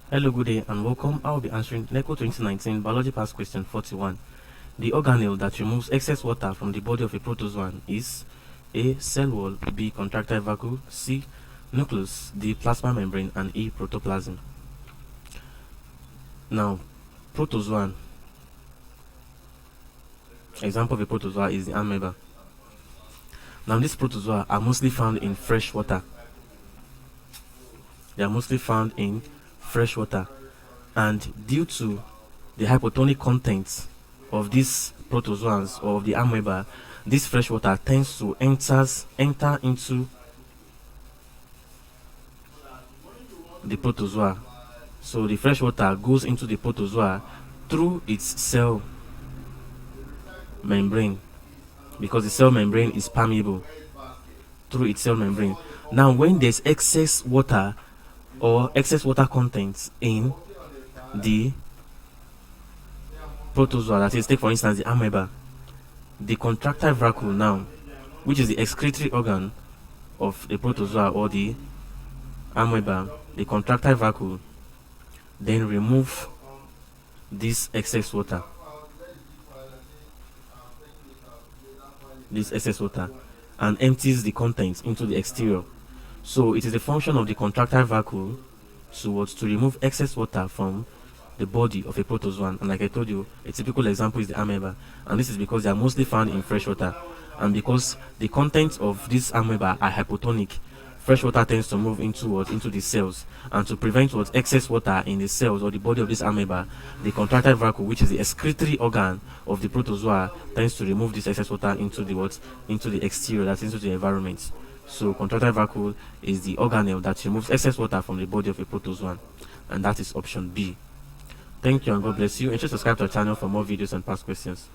Hello, good day, and welcome. I will be answering NECO 2019 Biology Past Question 41. The organelle that removes excess water from the body of a protozoan is A. Cell wall, B. Contractile vacuole, C. Nucleus, D. Plasma membrane, and E. Protoplasm. Now, protozoan. Example of a protozoa is the amoeba. Now, these protozoa are mostly found in fresh water. They are mostly found in fresh water, and due to the hypotonic contents of these protozoans or of the amoeba, this fresh water tends to enter into the protozoa. So the fresh water goes into the protozoa through its cell membrane, because the cell membrane is permeable through its cell membrane. Now, when there's excess water or excess water contents in the protozoa, that is, take for instance the amoeba, the contractile vacuole now, which is the excretory organ of the protozoa or the amoeba, the contractile vacuole then remove this excess water, and empties the contents into the exterior. So it is a function of the contractile vacuole to remove excess water from the body of a protozoan. And like I told you, a typical example is the amoeba, and this is because they are mostly found in fresh water, and because the contents of this amoeba are hypotonic, fresh water tends to move into the cells, and to prevent excess water in the cells or the body of this amoeba, the contractile vacuole, which is the excretory organ of the protozoa, tends to remove this excess water into the exterior, that's into the environment. So contractile vacuole is the organelle that removes excess water from the body of a protozoan, and that is option B. Thank you and God bless you. And just subscribe to our channel for more videos and past questions.